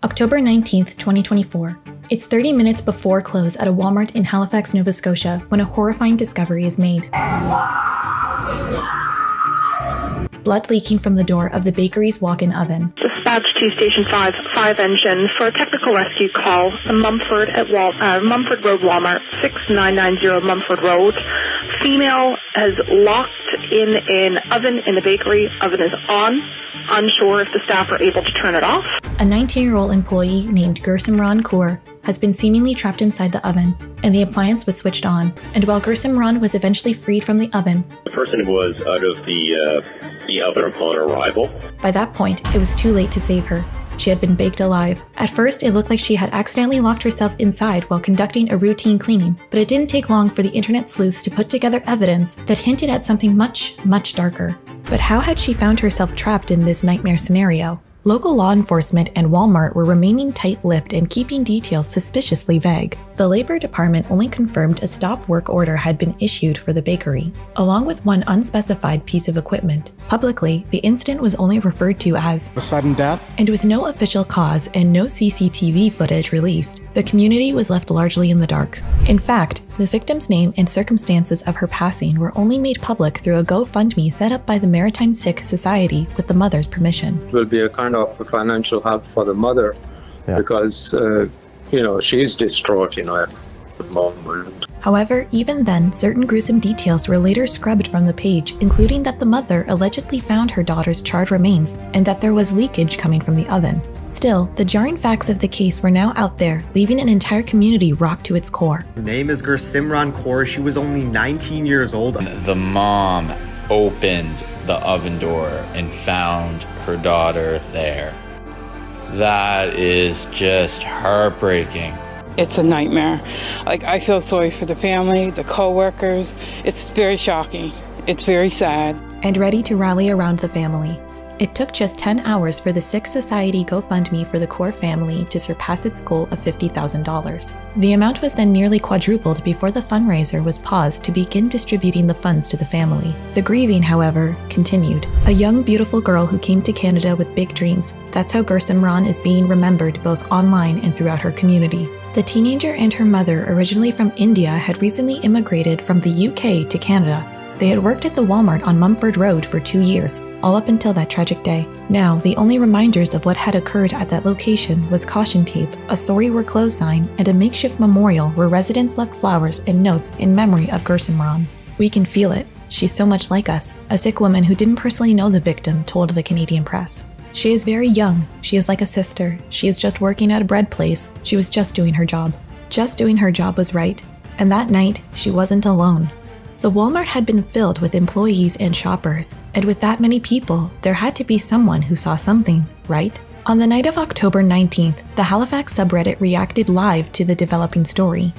October 19th, 2024. It's 30 minutes before close at a Walmart in Halifax, Nova Scotia when a horrifying discovery is made. Blood leaking from the door of the bakery's walk-in oven. Dispatch to Station 5 engine for a technical rescue call in Mumford at Mumford Road, Walmart, 6990 Mumford Road. Female has locked in an oven in the bakery. Oven is on. Unsure if the staff are able to turn it off. A 19-year-old employee named Gursimran has been seemingly trapped inside the oven, and the appliance was switched on. And while Gursimran was eventually freed from the oven, the person was out of the oven upon arrival. By that point, it was too late to save her. She had been baked alive. At first, it looked like she had accidentally locked herself inside while conducting a routine cleaning, but it didn't take long for the internet sleuths to put together evidence that hinted at something much, much darker. But how had she found herself trapped in this nightmare scenario? Local law enforcement and Walmart were remaining tight-lipped and keeping details suspiciously vague. The Labor Department only confirmed a stop work order had been issued for the bakery, along with one unspecified piece of equipment. Publicly, the incident was only referred to as a sudden death. And with no official cause and no CCTV footage released, the community was left largely in the dark. In fact, the victim's name and circumstances of her passing were only made public through a GoFundMe set up by the Maritime Sick Society with the mother's permission. It will be a kind of a financial help for the mother, because, she's distraught, at the moment. However, even then, certain gruesome details were later scrubbed from the page, including that the mother allegedly found her daughter's charred remains and that there was leakage coming from the oven. Still, the jarring facts of the case were now out there, leaving an entire community rocked to its core. Her name is Gursimran Kaur. She was only 19 years old. The mom opened the oven door and found her daughter there. That is just heartbreaking. It's a nightmare. I feel sorry for the family, the co-workers. It's very shocking. It's very sad. And ready to rally around the family. It took just 10 hours for the Sick Society GoFundMe for the Kaur family to surpass its goal of $50,000. The amount was then nearly quadrupled before the fundraiser was paused to begin distributing the funds to the family. The grieving, however, continued. A young, beautiful girl who came to Canada with big dreams. That's how Gursimran is being remembered both online and throughout her community. The teenager and her mother, originally from India, had recently immigrated from the UK to Canada. They had worked at the Walmart on Mumford Road for 2 years, all up until that tragic day. Now, the only reminders of what had occurred at that location was caution tape, a sorry we're closed sign, and a makeshift memorial where residents left flowers and notes in memory of Gursimran. We can feel it. She's so much like us, a sick woman who didn't personally know the victim told the Canadian press. She is very young. She is like a sister. She is just working at a bread place. She was just doing her job. Just doing her job was right. And that night, she wasn't alone. The Walmart had been filled with employees and shoppers, and with that many people, there had to be someone who saw something, right? On the night of October 19th, the Halifax subreddit reacted live to the developing story.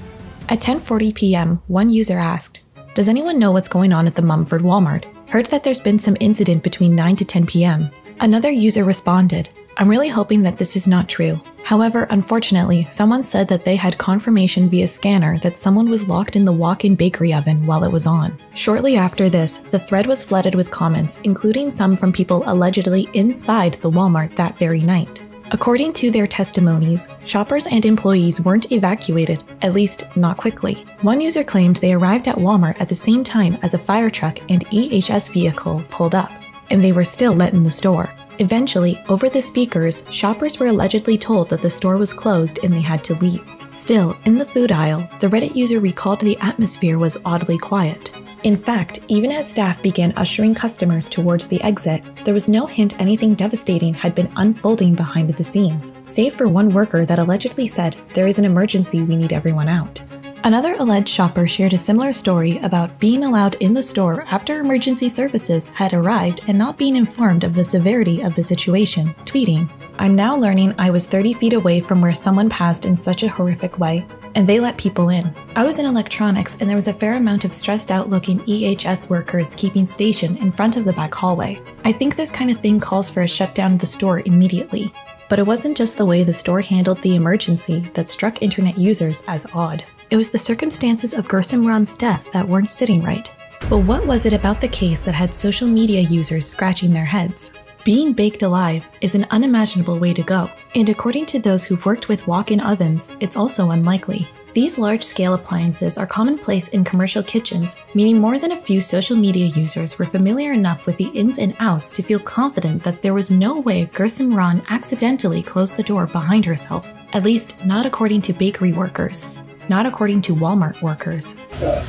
At 10:40 p.m., one user asked, "Does anyone know what's going on at the Mumford Walmart? Heard that there's been some incident between 9 to 10 p.m. Another user responded, "I'm really hoping that this is not true." However, unfortunately, someone said that they had confirmation via scanner that someone was locked in the walk-in bakery oven while it was on. Shortly after this, the thread was flooded with comments, including some from people allegedly inside the Walmart that very night. According to their testimonies, shoppers and employees weren't evacuated, at least not quickly. One user claimed they arrived at Walmart at the same time as a fire truck and EHS vehicle pulled up, and they were still let in the store. Eventually, over the speakers, shoppers were allegedly told that the store was closed and they had to leave. Still, in the food aisle, the Reddit user recalled the atmosphere was oddly quiet. In fact, even as staff began ushering customers towards the exit, there was no hint anything devastating had been unfolding behind the scenes, save for one worker that allegedly said, "There is an emergency, we need everyone out." Another alleged shopper shared a similar story about being allowed in the store after emergency services had arrived and not being informed of the severity of the situation, tweeting, "I'm now learning I was 30 feet away from where someone passed in such a horrific way, and they let people in. I was in electronics and there was a fair amount of stressed out looking EHS workers keeping station in front of the back hallway. I think this kind of thing calls for a shutdown of the store immediately." But it wasn't just the way the store handled the emergency that struck internet users as odd. It was the circumstances of Gursimran's death that weren't sitting right. But what was it about the case that had social media users scratching their heads? Being baked alive is an unimaginable way to go, and according to those who've worked with walk-in ovens, it's also unlikely. These large-scale appliances are commonplace in commercial kitchens, meaning more than a few social media users were familiar enough with the ins and outs to feel confident that there was no way Gursimran accidentally closed the door behind herself. At least, not according to bakery workers. Not according to Walmart workers. So,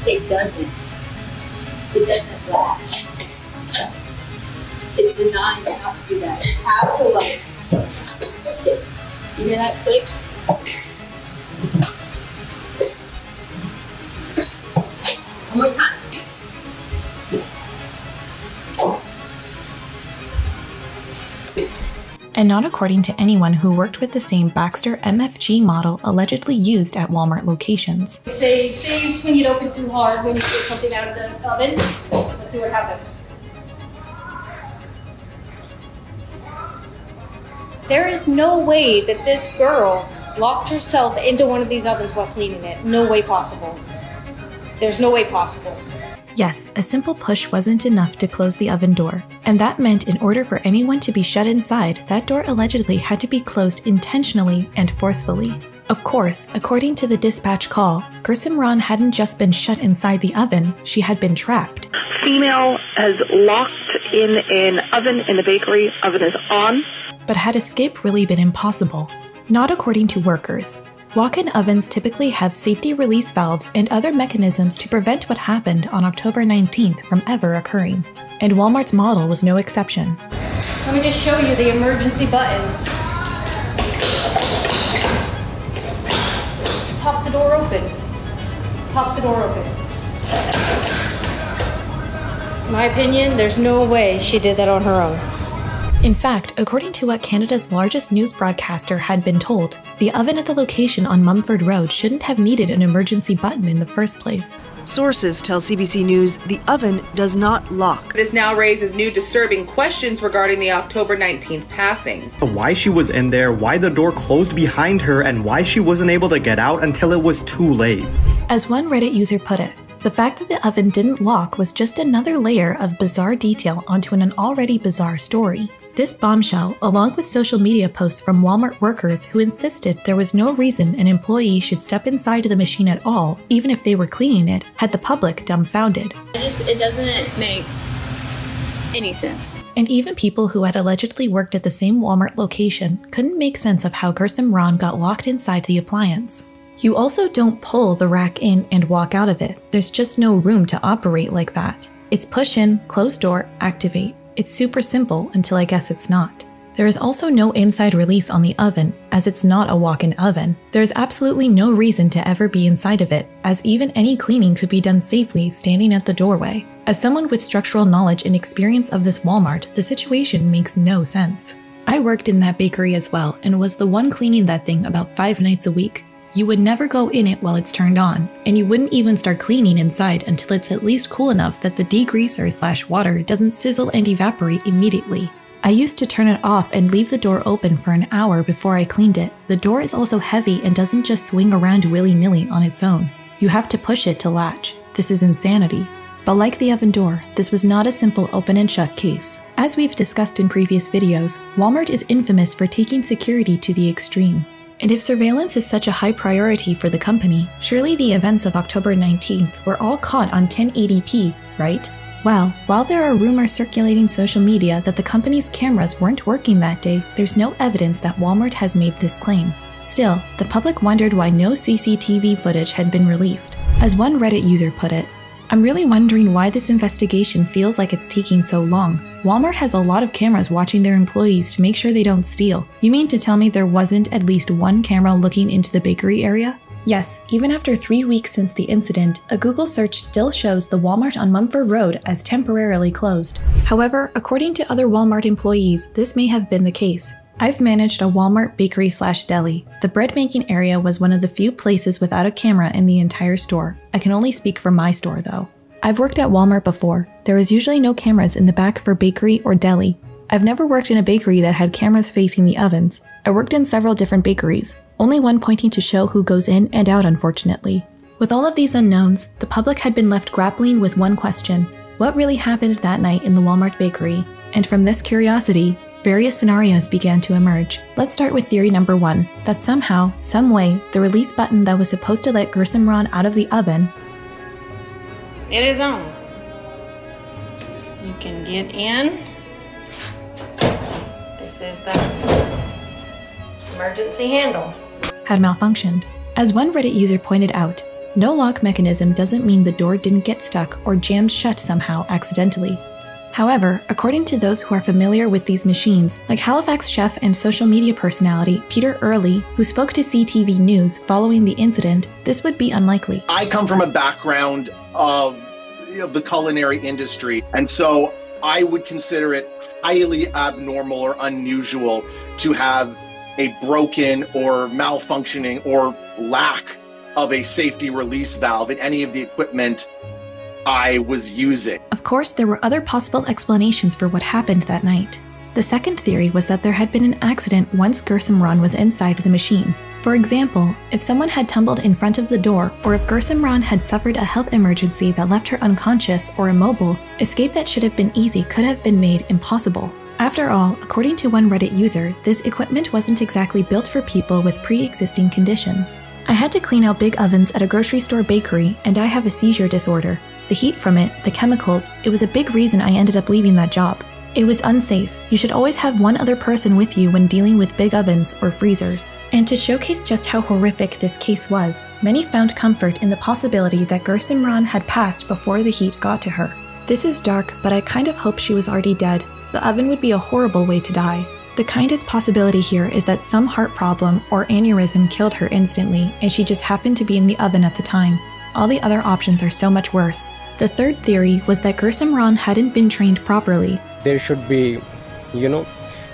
it doesn't latch. It's designed not to do that. You have to push it. You hear that click? One more time. And not according to anyone who worked with the same Baxter MFG model allegedly used at Walmart locations. Say you swing it open too hard when you get something out of the oven. Let's see what happens. There is no way that this girl locked herself into one of these ovens while cleaning it. No way possible. There's no way possible. Yes, a simple push wasn't enough to close the oven door, and that meant in order for anyone to be shut inside, that door allegedly had to be closed intentionally and forcefully. Of course, according to the dispatch call, Gursimran hadn't just been shut inside the oven, she had been trapped. Female has locked in an oven in the bakery. Oven is on. But had escape really been impossible? Not according to workers. Walk-in ovens typically have safety release valves and other mechanisms to prevent what happened on October 19th from ever occurring. And Walmart's model was no exception. Let me just show you the emergency button. Pops the door open. Pops the door open. In my opinion, there's no way she did that on her own. In fact, according to what Canada's largest news broadcaster had been told, the oven at the location on Mumford Road shouldn't have needed an emergency button in the first place. Sources tell CBC News the oven does not lock. This now raises new disturbing questions regarding the October 19th passing. Why she was in there, why the door closed behind her, and why she wasn't able to get out until it was too late. As one Reddit user put it, the fact that the oven didn't lock was just another layer of bizarre detail onto an already bizarre story. This bombshell, along with social media posts from Walmart workers who insisted there was no reason an employee should step inside the machine at all, even if they were cleaning it, had the public dumbfounded. It doesn't make any sense. And even people who had allegedly worked at the same Walmart location couldn't make sense of how Gursimran got locked inside the appliance. You also don't pull the rack in and walk out of it. There's just no room to operate like that. It's push in, close door, activate. It's super simple until I guess it's not. There is also no inside release on the oven, as it's not a walk-in oven. There is absolutely no reason to ever be inside of it, as even any cleaning could be done safely standing at the doorway. As someone with structural knowledge and experience of this Walmart, the situation makes no sense. I worked in that bakery as well, and was the one cleaning that thing about 5 nights a week. You would never go in it while it's turned on, and you wouldn't even start cleaning inside until it's at least cool enough that the degreaser/water doesn't sizzle and evaporate immediately. I used to turn it off and leave the door open for an hour before I cleaned it. The door is also heavy and doesn't just swing around willy-nilly on its own. You have to push it to latch. This is insanity. But like the oven door, this was not a simple open and shut case. As we've discussed in previous videos, Walmart is infamous for taking security to the extreme. And if surveillance is such a high priority for the company, surely the events of October 19th were all caught on 1080p, right? Well, while there are rumors circulating social media that the company's cameras weren't working that day, there's no evidence that Walmart has made this claim. Still, the public wondered why no CCTV footage had been released. As one Reddit user put it, "I'm really wondering why this investigation feels like it's taking so long. Walmart has a lot of cameras watching their employees to make sure they don't steal. You mean to tell me there wasn't at least one camera looking into the bakery area?" Yes, even after 3 weeks since the incident, a Google search still shows the Walmart on Mumford Road as temporarily closed. However, according to other Walmart employees, this may have been the case. I've managed a Walmart bakery/deli. The bread making area was one of the few places without a camera in the entire store. I can only speak for my store though. I've worked at Walmart before. There is usually no cameras in the back for bakery or deli. I've never worked in a bakery that had cameras facing the ovens. I worked in several different bakeries, only one pointing to show who goes in and out unfortunately. With all of these unknowns, the public had been left grappling with one question. What really happened that night in the Walmart bakery? And from this curiosity, various scenarios began to emerge. Let's start with theory number 1, that somehow, some way, the release button that was supposed to let Gursimran out of the oven, it is on. You can get in. This is the emergency handle. had malfunctioned. As one Reddit user pointed out, no lock mechanism doesn't mean the door didn't get stuck or jammed shut somehow accidentally. However, according to those who are familiar with these machines, like Halifax chef and social media personality Peter Early, who spoke to CTV News following the incident, this would be unlikely. I come from a background of the culinary industry, and so I would consider it highly abnormal or unusual to have a broken or malfunctioning or lack of a safety release valve in any of the equipment I was using. Of course, there were other possible explanations for what happened that night. The second theory was that there had been an accident once Gursimran was inside the machine. For example, if someone had tumbled in front of the door, or if Gursimran had suffered a health emergency that left her unconscious or immobile, escape that should have been easy could have been made impossible. After all, according to one Reddit user, this equipment wasn't exactly built for people with pre-existing conditions. I had to clean out big ovens at a grocery store bakery, and I have a seizure disorder. The heat from it, the chemicals, it was a big reason I ended up leaving that job. It was unsafe. You should always have one other person with you when dealing with big ovens or freezers. And to showcase just how horrific this case was, many found comfort in the possibility that Gursimran had passed before the heat got to her. This is dark, but I kind of hope she was already dead. The oven would be a horrible way to die. The kindest possibility here is that some heart problem or aneurysm killed her instantly, and she just happened to be in the oven at the time. All the other options are so much worse. The third theory was that Gursimran hadn't been trained properly. There should be,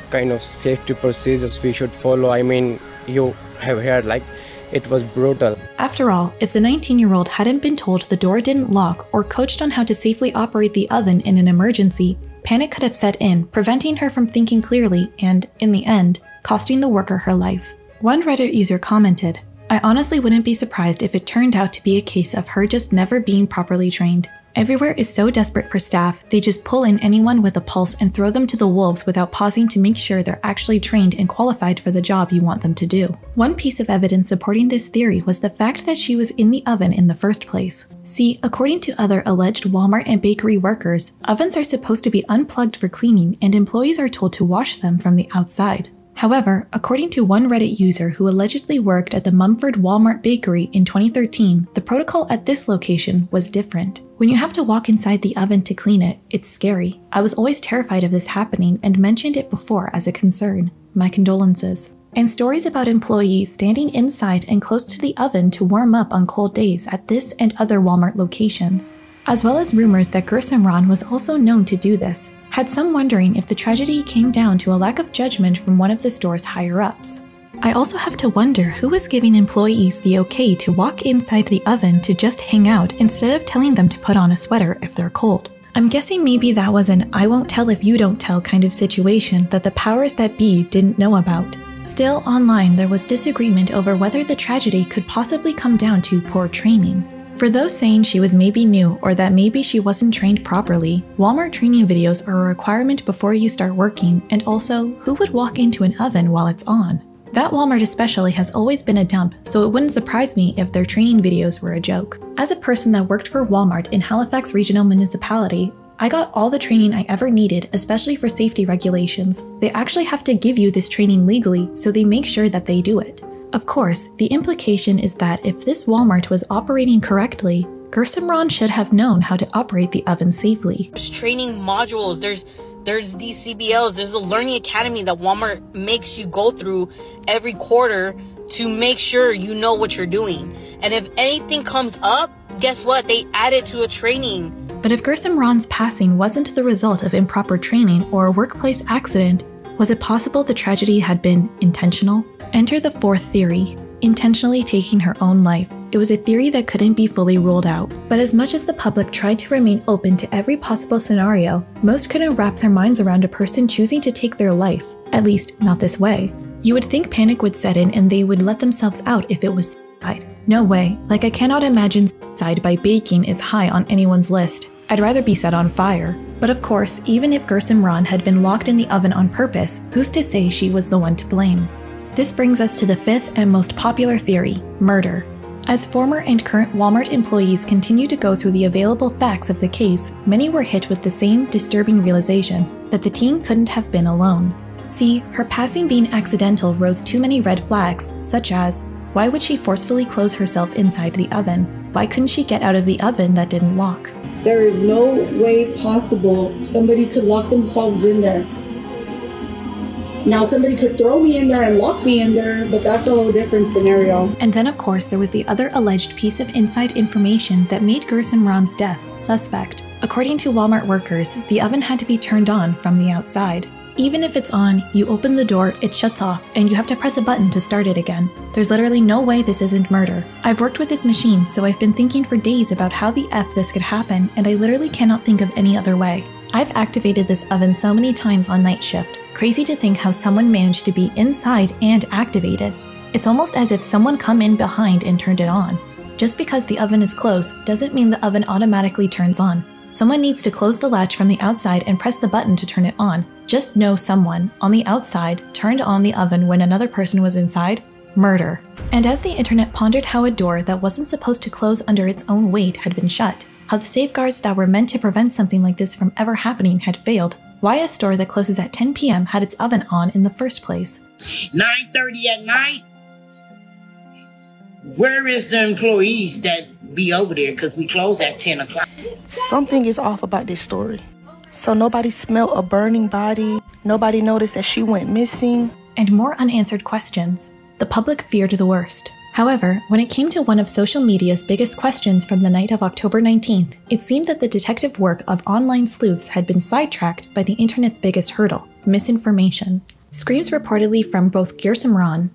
kind of safety procedures we should follow. I mean, you have heard it was brutal. After all, if the 19-year-old hadn't been told the door didn't lock or coached on how to safely operate the oven in an emergency, panic could have set in, preventing her from thinking clearly and, in the end, costing the worker her life. One Reddit user commented, "I honestly wouldn't be surprised if it turned out to be a case of her just never being properly trained. Everywhere is so desperate for staff, they just pull in anyone with a pulse and throw them to the wolves without pausing to make sure they're actually trained and qualified for the job you want them to do." One piece of evidence supporting this theory was the fact that she was in the oven in the first place. See, according to other alleged Walmart and bakery workers, ovens are supposed to be unplugged for cleaning and employees are told to wash them from the outside. However, according to one Reddit user who allegedly worked at the Mumford Walmart bakery in 2013, the protocol at this location was different. When you have to walk inside the oven to clean it, it's scary. I was always terrified of this happening and mentioned it before as a concern. My condolences. And stories about employees standing inside and close to the oven to warm up on cold days at this and other Walmart locations. As well as rumors that Gursimran was also known to do this, had some wondering if the tragedy came down to a lack of judgment from one of the store's higher-ups. I also have to wonder who was giving employees the okay to walk inside the oven to just hang out instead of telling them to put on a sweater if they're cold. I'm guessing maybe that was an I won't tell if you don't tell kind of situation that the powers that be didn't know about. Still, online there was disagreement over whether the tragedy could possibly come down to poor training. For those saying she was maybe new or that maybe she wasn't trained properly, Walmart training videos are a requirement before you start working, and also, who would walk into an oven while it's on? That Walmart especially has always been a dump, so it wouldn't surprise me if their training videos were a joke. As a person that worked for Walmart in Halifax Regional Municipality, I got all the training I ever needed, especially for safety regulations. They actually have to give you this training legally, so they make sure that they do it. Of course, the implication is that if this Walmart was operating correctly, Gursimran should have known how to operate the oven safely. There's training modules, there's these CBLs, there's a learning academy that Walmart makes you go through every quarter to make sure you know what you're doing. And if anything comes up, guess what? They add it to a training. But if Gursimran's passing wasn't the result of improper training or a workplace accident, was it possible the tragedy had been intentional? Enter the fourth theory, intentionally taking her own life. It was a theory that couldn't be fully ruled out, but as much as the public tried to remain open to every possible scenario, most couldn't wrap their minds around a person choosing to take their life, at least not this way. You would think panic would set in and they would let themselves out if it was suicide. No way, I cannot imagine suicide by baking is high on anyone's list. I'd rather be set on fire. But of course, even if Gursimran had been locked in the oven on purpose, who's to say she was the one to blame? This brings us to the fifth and most popular theory, murder. As former and current Walmart employees continue to go through the available facts of the case, many were hit with the same disturbing realization that the teen couldn't have been alone. See, her passing being accidental rose too many red flags, such as, why would she forcefully close herself inside the oven? Why couldn't she get out of the oven that didn't lock? There is no way possible somebody could lock themselves in there. Now somebody could throw me in there and lock me in there, but that's a whole different scenario. And then of course there was the other alleged piece of inside information that made Gursimran's death suspect. According to Walmart workers, the oven had to be turned on from the outside. Even if it's on, you open the door, it shuts off, and you have to press a button to start it again. There's literally no way this isn't murder. I've worked with this machine, so I've been thinking for days about how the F this could happen, and I literally cannot think of any other way. I've activated this oven so many times on night shift. Crazy to think how someone managed to be inside and activated. It's almost as if someone come in behind and turned it on. Just because the oven is closed doesn't mean the oven automatically turns on. Someone needs to close the latch from the outside and press the button to turn it on. Just know someone, on the outside, turned on the oven when another person was inside. Murder. And as the internet pondered how a door that wasn't supposed to close under its own weight had been shut, how the safeguards that were meant to prevent something like this from ever happening had failed, why a store that closes at 10 p.m. had its oven on in the first place. 9:30 at night? Where is the employees that be over there? Because we close at 10 o'clock. Something is off about this story. So nobody smelled a burning body. Nobody noticed that she went missing. And more unanswered questions. The public feared the worst. However, when it came to one of social media's biggest questions from the night of October 19th, it seemed that the detective work of online sleuths had been sidetracked by the internet's biggest hurdle, misinformation. Screams reportedly from both Gursimran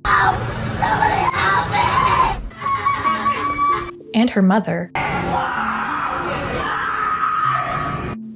and her mother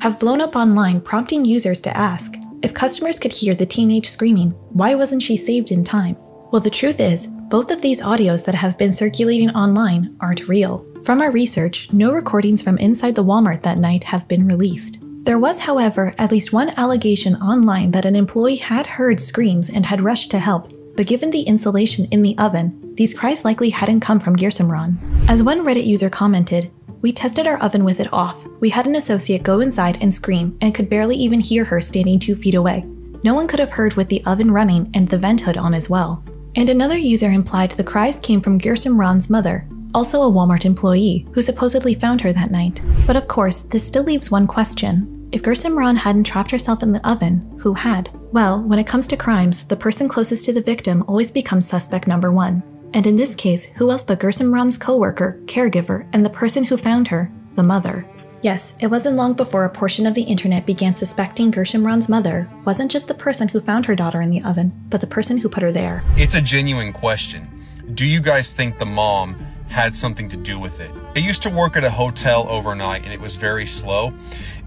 have blown up online, prompting users to ask, if customers could hear the teenage screaming, why wasn't she saved in time? Well, the truth is, both of these audios that have been circulating online aren't real. From our research, no recordings from inside the Walmart that night have been released. There was, however, at least one allegation online that an employee had heard screams and had rushed to help, but given the insulation in the oven, these cries likely hadn't come from Gursimran. As one Reddit user commented, "We tested our oven with it off. We had an associate go inside and scream and could barely even hear her standing 2 feet away. No one could have heard with the oven running and the vent hood on as well." And another user implied the cries came from Gursimran's mother, also a Walmart employee, who supposedly found her that night. But of course, this still leaves one question. If Gursimran hadn't trapped herself in the oven, who had? Well, when it comes to crimes, the person closest to the victim always becomes suspect number one. And in this case, who else but Gursimran's co-worker, caregiver, and the person who found her, the mother. Yes, it wasn't long before a portion of the internet began suspecting Gursimran's mother wasn't just the person who found her daughter in the oven, but the person who put her there. It's a genuine question. Do you guys think the mom had something to do with it? I used to work at a hotel overnight and it was very slow.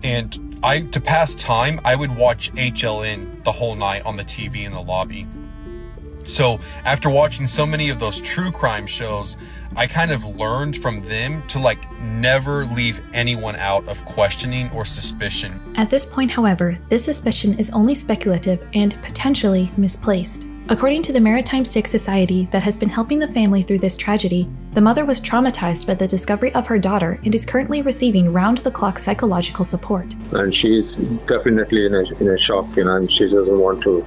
And to pass time, I would watch HLN the whole night on the TV in the lobby. So after watching so many of those true crime shows, I kind of learned from them to never leave anyone out of questioning or suspicion. At this point, however, this suspicion is only speculative and potentially misplaced. According to the Maritime Sick Society that has been helping the family through this tragedy, the mother was traumatized by the discovery of her daughter and is currently receiving round-the-clock psychological support. And she's definitely in a shock, and she doesn't want to,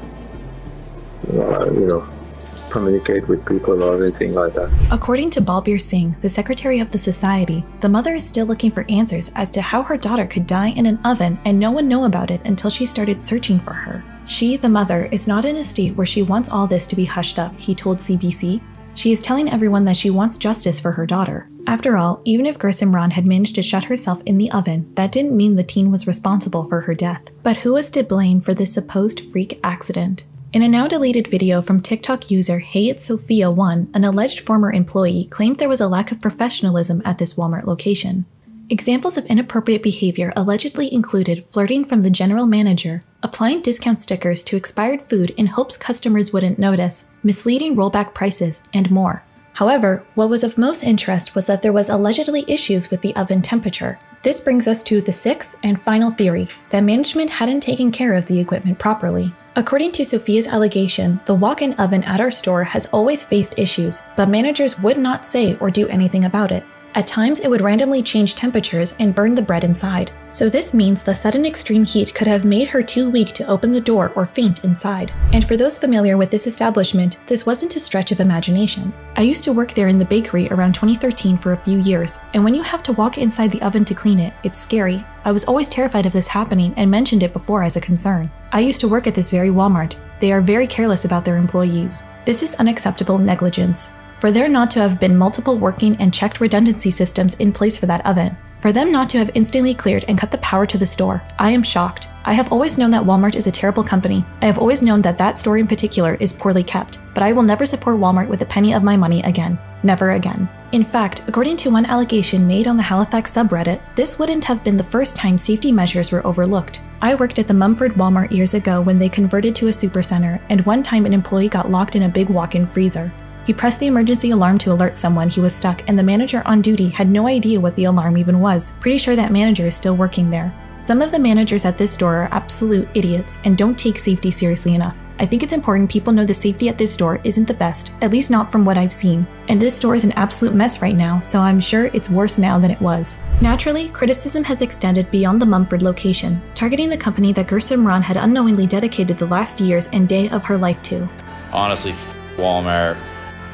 communicate with people or anything like that. According to Balbir Singh, the secretary of the society, the mother is still looking for answers as to how her daughter could die in an oven and no one know about it until she started searching for her. She, the mother, is not in a state where she wants all this to be hushed up, he told CBC. She is telling everyone that she wants justice for her daughter. After all, even if Gursimran had managed to shut herself in the oven, that didn't mean the teen was responsible for her death. But who was to blame for this supposed freak accident? In a now-deleted video from TikTok user HeyItSophia1, an alleged former employee claimed there was a lack of professionalism at this Walmart location. Examples of inappropriate behavior allegedly included flirting from the general manager, applying discount stickers to expired food in hopes customers wouldn't notice, misleading rollback prices, and more. However, what was of most interest was that there was allegedly issues with the oven temperature. This brings us to the sixth and final theory, that management hadn't taken care of the equipment properly. According to Sophia's allegation, the walk-in oven at our store has always faced issues, but managers would not say or do anything about it. At times, it would randomly change temperatures and burn the bread inside. So this means the sudden extreme heat could have made her too weak to open the door or faint inside. And for those familiar with this establishment, this wasn't a stretch of imagination. I used to work there in the bakery around 2013 for a few years, and when you have to walk inside the oven to clean it, it's scary. I was always terrified of this happening and mentioned it before as a concern. I used to work at this very Walmart. They are very careless about their employees. This is unacceptable negligence. For there not to have been multiple working and checked redundancy systems in place for that oven. For them not to have instantly cleared and cut the power to the store. I am shocked. I have always known that Walmart is a terrible company. I have always known that that store in particular is poorly kept. But I will never support Walmart with a penny of my money again. Never again. In fact, according to one allegation made on the Halifax subreddit, this wouldn't have been the first time safety measures were overlooked. I worked at the Mumford Walmart years ago when they converted to a supercenter, and one time an employee got locked in a big walk-in freezer. He pressed the emergency alarm to alert someone he was stuck, and the manager on duty had no idea what the alarm even was. Pretty sure that manager is still working there. Some of the managers at this store are absolute idiots and don't take safety seriously enough. I think it's important people know the safety at this store isn't the best, at least not from what I've seen. And this store is an absolute mess right now, so I'm sure it's worse now than it was. Naturally, criticism has extended beyond the Mumford location, targeting the company that Gursimran had unknowingly dedicated the last years and day of her life to. Honestly, Walmart.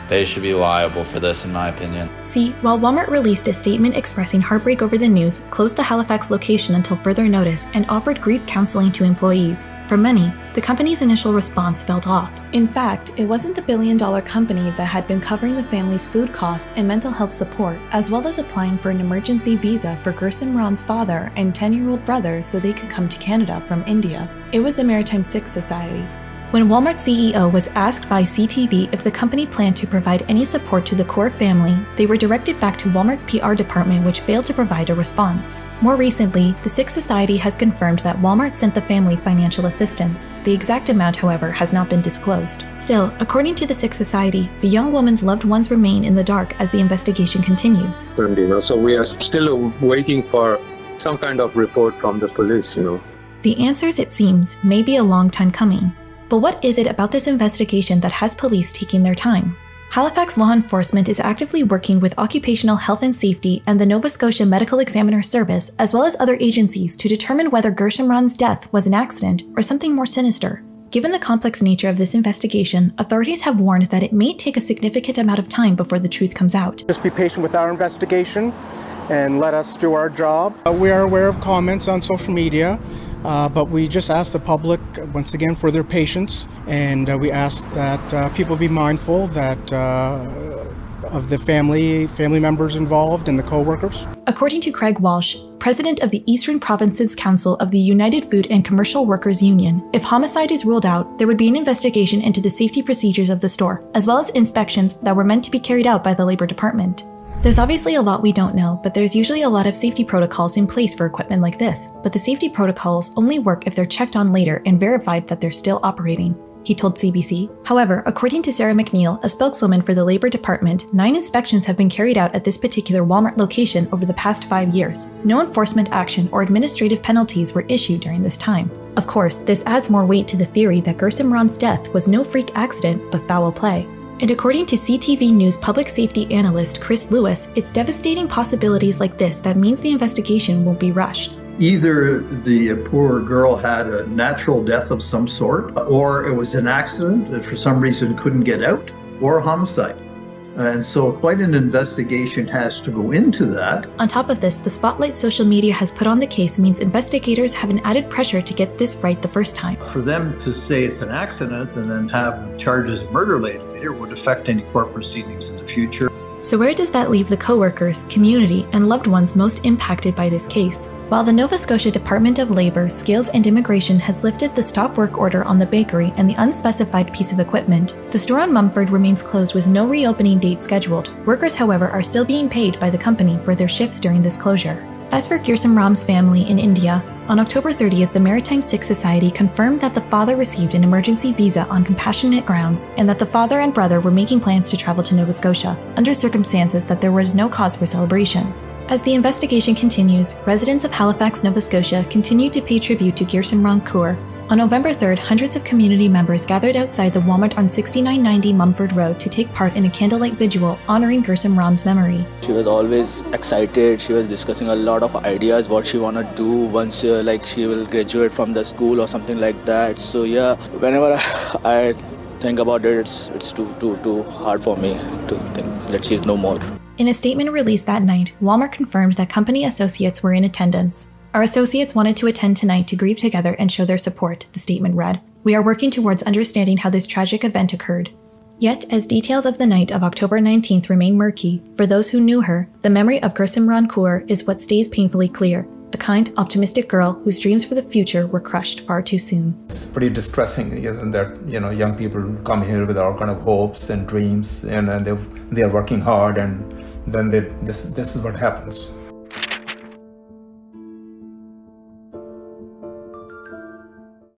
They should be liable for this, in my opinion. See, while Walmart released a statement expressing heartbreak over the news, closed the Halifax location until further notice, and offered grief counseling to employees, for many, the company's initial response felt off. In fact, it wasn't the billion-dollar company that had been covering the family's food costs and mental health support, as well as applying for an emergency visa for Gursimran's father and 10-year-old brother so they could come to Canada from India. It was the Maritime Six Society. When Walmart's CEO was asked by CTV if the company planned to provide any support to the Kaur family, they were directed back to Walmart's PR department, which failed to provide a response. More recently, the Six Society has confirmed that Walmart sent the family financial assistance. The exact amount, however, has not been disclosed. Still, according to the Six Society, the young woman's loved ones remain in the dark as the investigation continues. So we are still waiting for some kind of report from the police, The answers, it seems, may be a long time coming. But what is it about this investigation that has police taking their time? Halifax law enforcement is actively working with Occupational Health and Safety and the Nova Scotia Medical Examiner Service, as well as other agencies, to determine whether Gursimran's death was an accident or something more sinister. Given the complex nature of this investigation, authorities have warned that it may take a significant amount of time before the truth comes out. Just be patient with our investigation and let us do our job. We are aware of comments on social media. But we just ask the public, once again, for their patience, and we ask that people be mindful that of the family members involved and the co-workers. According to Craig Walsh, president of the Eastern Provinces Council of the United Food and Commercial Workers Union, if homicide is ruled out, there would be an investigation into the safety procedures of the store, as well as inspections that were meant to be carried out by the Labor Department. There's obviously a lot we don't know, but there's usually a lot of safety protocols in place for equipment like this, but the safety protocols only work if they're checked on later and verified that they're still operating, he told CBC. However, according to Sarah McNeil, a spokeswoman for the Labor Department, 9 inspections have been carried out at this particular Walmart location over the past 5 years. No enforcement action or administrative penalties were issued during this time. Of course, this adds more weight to the theory that Gursimran's death was no freak accident but foul play. And according to CTV News public safety analyst Chris Lewis, it's devastating possibilities like this that means the investigation won't be rushed. Either the poor girl had a natural death of some sort, or it was an accident that for some reason couldn't get out, or a homicide. And so quite an investigation has to go into that. On top of this, the spotlight social media has put on the case means investigators have an added pressure to get this right the first time. For them to say it's an accident and then have charges of murder later would affect any court proceedings in the future. So where does that leave the co-workers, community, and loved ones most impacted by this case? While the Nova Scotia Department of Labour, Skills and Immigration has lifted the stop work order on the bakery and the unspecified piece of equipment, the store on Mumford remains closed with no reopening date scheduled. Workers, however, are still being paid by the company for their shifts during this closure. As for Gursimran's family in India, On October 30th, the Maritime Sikh Society confirmed that the father received an emergency visa on compassionate grounds and that the father and brother were making plans to travel to Nova Scotia under circumstances that there was no cause for celebration. As the investigation continues, residents of Halifax, Nova Scotia continued to pay tribute to Gursimran Kaur. On November 3rd, hundreds of community members gathered outside the Walmart on 6990 Mumford Road to take part in a candlelight vigil honoring Gursimran's memory. She was always excited. She was discussing a lot of ideas what she wanna do once like she will graduate from the school or something like that. So yeah, whenever I think about it, it's too hard for me to think that she's no more. In a statement released that night, Walmart confirmed that company associates were in attendance. Our associates wanted to attend tonight to grieve together and show their support, the statement read. We are working towards understanding how this tragic event occurred. Yet, as details of the night of October 19th remain murky, for those who knew her, the memory of Gursimran Kaur is what stays painfully clear. A kind, optimistic girl whose dreams for the future were crushed far too soon. It's pretty distressing that young people come here with all kind of hopes and dreams, and they are working hard, and then this is what happens.